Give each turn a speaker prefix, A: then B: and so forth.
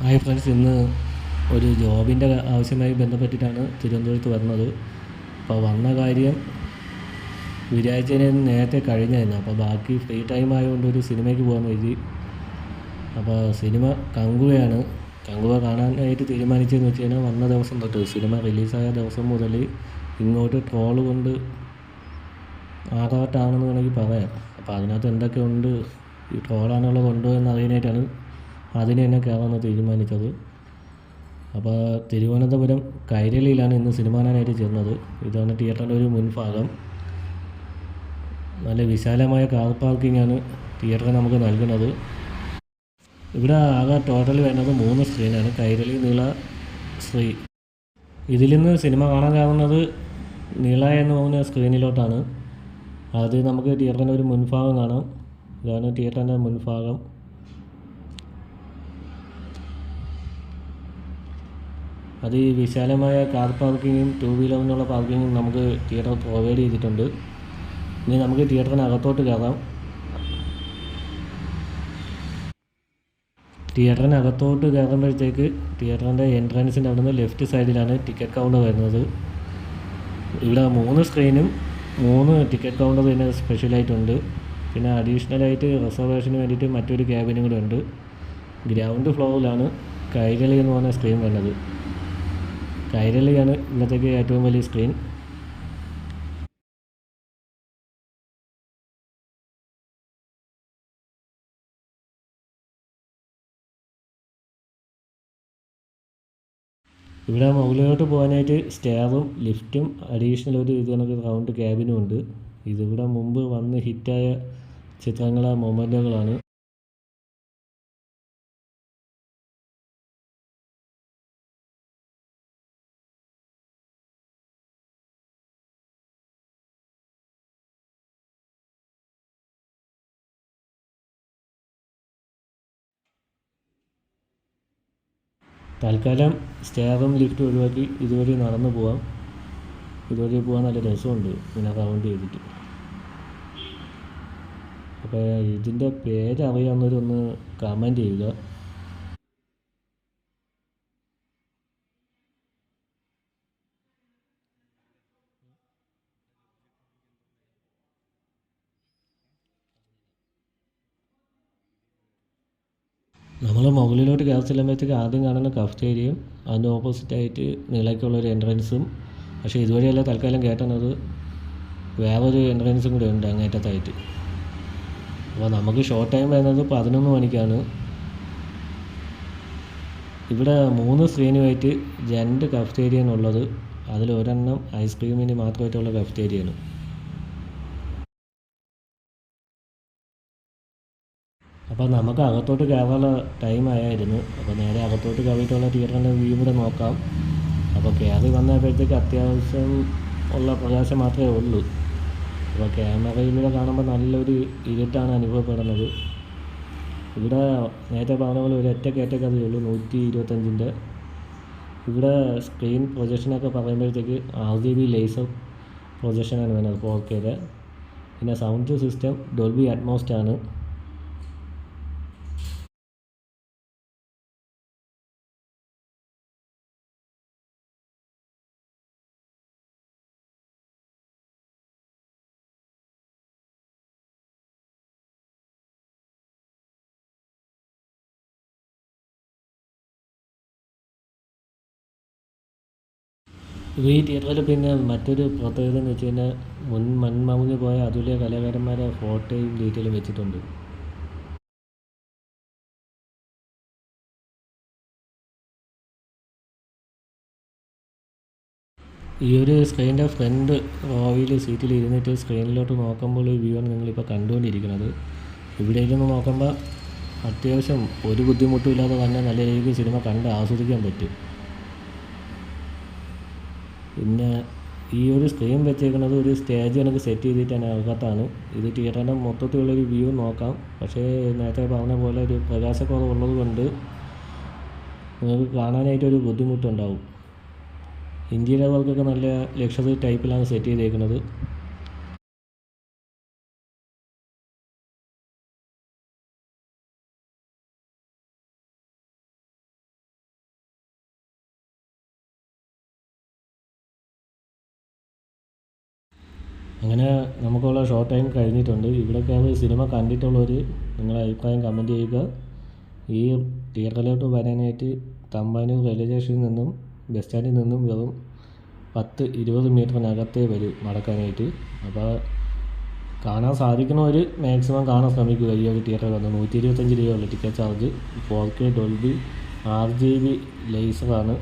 A: Hi friends, ഇന്ന് ഒരു ജോബിൻ്റെ ആവശ്യമായി ബന്ധപ്പെട്ടിട്ടാണ് തിരുവനന്തപുരത്ത് വരുന്നത്. അപ്പോൾ വന്ന കാര്യം വിചാരിച്ചതിന് നേരത്തെ കഴിഞ്ഞായിരുന്നു. അപ്പോൾ ബാക്കി ഫ്രീ ടൈം ആയതുകൊണ്ട് ഒരു സിനിമയ്ക്ക് പോകാമെന്ന് കരുതി. അപ്പോൾ സിനിമ കങ്കുവയാണ്. കങ്കുവ കാണാനായിട്ട് തീരുമാനിച്ചതെന്ന് വെച്ച് കഴിഞ്ഞാൽ വന്ന ദിവസം തൊട്ട്, സിനിമ റിലീസായ ദിവസം മുതൽ ഇങ്ങോട്ട് ട്രോള് കൊണ്ട് ആറാട്ടാണെന്ന് വേണമെങ്കിൽ പറയാം. അപ്പോൾ അതിനകത്ത് എന്തൊക്കെ ഉണ്ട്, ഈ ട്രോളാണുള്ളത് ഉണ്ടോ എന്ന് അറിയാനായിട്ടാണ് അതിന് തന്നെ കയറാമെന്ന് തീരുമാനിച്ചത്. അപ്പോൾ തിരുവനന്തപുരം കൈരളിയിലാണ് ഇന്ന് സിനിമ കാണാനായിട്ട് ചേർന്നത്. ഇതാണ് തിയേറ്ററിൻ്റെ ഒരു മുൻഭാഗം. നല്ല വിശാലമായ കാർ പാർക്കിങ്ങാണ് തിയേറ്റർ നമുക്ക് നൽകുന്നത്. ഇവിടെ ആകെ ടോട്ടൽ വരുന്നത് 3 സ്ക്രീനാണ്, കൈരളി, നീള, ശ്രീ. ഇതിൽ നിന്ന് സിനിമ കാണാൻ കയറുന്നത് നീള എന്ന് പറയുന്ന സ്ക്രീനിലോട്ടാണ്. അത് നമുക്ക് തിയേറ്ററിൻ്റെ ഒരു മുൻഭാഗം കാണാം. ഇതാണ് തിയേറ്ററിൻ്റെ മുൻഭാഗം. അത് ഈ വിശാലമായ കാർ പാർക്കിങ്ങും 2 വീലറിനുള്ള പാർക്കിങ്ങും നമുക്ക് തിയേറ്റർ പ്രൊവൈഡ് ചെയ്തിട്ടുണ്ട്. ഇനി നമുക്ക് തിയേറ്ററിനകത്തോട്ട് കയറാം. തിയേറ്ററിനകത്തോട്ട് കയറുമ്പോഴത്തേക്ക് തിയേറ്ററിൻ്റെ എൻട്രൻസിൻ്റെ അവിടെ നിന്ന് ലെഫ്റ്റ് സൈഡിലാണ് ടിക്കറ്റ് കൗണ്ടർ വരുന്നത്. ഇവിടെ 3 സ്ക്രീനും 3 ടിക്കറ്റ് കൗണ്ടർ തന്നെ സ്പെഷ്യലായിട്ടുണ്ട്. പിന്നെ അഡീഷണലായിട്ട് റിസർവേഷന് വേണ്ടിയിട്ട് മറ്റൊരു ക്യാബിനും കൂടെ ഉണ്ട്. ഗ്രൗണ്ട് ഫ്ലോറിലാണ് കൈരളി എന്ന് പറഞ്ഞ സ്ക്രീൻ വരുന്നത്. കൈരളിയാണ് ഇന്നത്തേക്ക് ഏറ്റവും വലിയ സ്ക്രീൻ. ഇവിടെ മുകളിലോട്ട് പോകാനായിട്ട് സ്റ്റെയറും ലിഫ്റ്റും അഡീഷണൽ ഒരു കണക്ക് റൗണ്ട് ക്യാബിനും ഉണ്ട്. ഇതിവിടെ മുമ്പ് വന്ന് ഹിറ്റായ ചിത്രങ്ങളെ മൊമെൻറ്റുകളാണ്. തൽക്കാലം സ്റ്റെയറും ലിഫ്റ്റും ഒഴിവാക്കി ഇതുവഴി നടന്നു പോകാം. ഇതുവഴി പോകാൻ നല്ല രസമുണ്ട്, ഇങ്ങനെ റൗണ്ട് ചെയ്തിട്ട്. അപ്പോൾ ഇതിൻ്റെ പേരറിയാവുന്നവരൊന്ന് കമൻറ്റ് ചെയ്യുക. നമ്മൾ മുകളിലോട്ട് കയറി ചെല്ലുമ്പോഴത്തേക്ക് ആദ്യം കാണുന്ന കഫ്റ്റേരിയയും അതിൻ്റെ ഓപ്പോസിറ്റായിട്ട് നീളയ്ക്കുള്ളൊരു എൻട്രൻസും. പക്ഷേ ഇതുവഴിയല്ല തൽക്കാലം കയറ്റുന്നത്, വേറൊരു എൻട്രൻസും കൂടെ ഉണ്ട് അങ്ങേറ്റത്തായിട്ട്. അപ്പോൾ നമുക്ക് ഷോർട്ട് ടൈം വരുന്നത് 11 മണിക്കാണ്. ഇവിടെ 3 സ്ക്രീനുമായിട്ട് 2 കഫ്റ്റേരിയാണ് ഉള്ളത്. അതിൽ ഒരെണ്ണം ഐസ്ക്രീമിന് മാത്രമായിട്ടുള്ള കഫ്റ്റേരിയാണ്. അപ്പോൾ നമുക്ക് അകത്തോട്ട് കയറാനുള്ള ടൈം ആയിരുന്നു. അപ്പോൾ നേരെ അകത്തോട്ട് കയറിയിട്ടുള്ള തിയേറ്ററിൻ്റെ വ്യൂ കൂടെ നോക്കാം. അപ്പോൾ കയറി വന്നപ്പോഴത്തേക്ക് അത്യാവശ്യം ഉള്ള പ്രകാശം മാത്രമേ ഉള്ളൂ. അപ്പോൾ ക്യാമറയിലൂടെ കാണുമ്പോൾ നല്ലൊരു ഇരുട്ടാണ് അനുഭവപ്പെടുന്നത്. ഇവിടെ നേരത്തെ പറഞ്ഞ പോലെ ഒരു ഒറ്റ കയറ്റക്കതയേ ഉള്ളൂ, 125-ൻ്റെ. ഇവിടെ സ്ക്രീൻ പ്രൊജക്ഷനൊക്കെ പറയുമ്പോഴത്തേക്ക് RGB ലേസർ പ്രൊജക്ഷനാണ് വരുന്നത് 4K-യുടെ. പിന്നെ സൗണ്ട് സിസ്റ്റം ഡോൾബി അറ്റ്മോസ്റ്റ് ആണ്. ഈ തിയേറ്ററിൽ പിന്നെ മറ്റൊരു പ്രത്യേകത എന്ന് വെച്ച് കഴിഞ്ഞാൽ മൺമറഞ്ഞു പോയ അതുല്യ കലാകാരന്മാരെ ഫോട്ടോയും ഡീറ്റെയിലും വെച്ചിട്ടുണ്ട്. ഈ ഒരു സ്ക്രീനിൻ്റെ ഫ്രണ്ട് റോയിൽ സീറ്റിൽ ഇരുന്നിട്ട് സ്ക്രീനിലോട്ട് നോക്കുമ്പോൾ ഈ വ്യൂ ആണ് നിങ്ങളിപ്പോൾ കണ്ടുകൊണ്ടിരിക്കുന്നത്. ഇവിടെ ഇരുന്ന് നോക്കുമ്പോൾ അത്യാവശ്യം ഒരു ബുദ്ധിമുട്ടും ഇല്ലാതെ തന്നെ നല്ല രീതിക്ക് സിനിമ കണ്ട് ആസ്വദിക്കാൻ പറ്റും. പിന്നെ ഈ ഒരു സ്ക്രീൻ വെച്ചേക്കുന്നത് ഒരു സ്റ്റേജ് കണക്ക് സെറ്റ് ചെയ്തിട്ടാണ് അകത്താണ്. ഇത് തിയേറ്ററിൻ്റെ മൊത്തത്തിലുള്ളൊരു വ്യൂ നോക്കാം. പക്ഷേ നേരത്തെ പറഞ്ഞ പോലെ ഒരു പ്രകാശക്കുറവുള്ളത് കൊണ്ട് നിങ്ങൾക്ക് കാണാനായിട്ടൊരു ബുദ്ധിമുട്ടുണ്ടാവും. ഇന്ത്യയിലെ വർക്കൊക്കെ നല്ല ലക്ഷറി ടൈപ്പിലാണ് സെറ്റ് ചെയ്തേക്കുന്നത്. അങ്ങനെ നമുക്കുള്ള ഷോ ടൈം കഴിഞ്ഞിട്ടുണ്ട്. ഇവിടെ കയറി സിനിമ കണ്ടിട്ടുള്ളവർ നിങ്ങളുടെ അഭിപ്രായം കമൻറ്റ് ചെയ്യുക. ഈ തിയേറ്ററിലോട്ട് വരാനായിട്ട് തമ്പാനൂർ റെയിൽവേ സ്റ്റേഷനിൽ നിന്നും ബസ് സ്റ്റാൻഡിൽ നിന്നും വെറും 10-20 മീറ്ററിനകത്തേ വരും നടക്കാനായിട്ട്. അപ്പോൾ കാണാൻ സാധിക്കുന്നവർ മാക്സിമം കാണാൻ ശ്രമിക്കുക. ഈ ഒരു തിയേറ്ററിൽ വന്ന് 125 രൂപയുള്ള ticket charge. 4K Dolby RGB ലേസറാണ്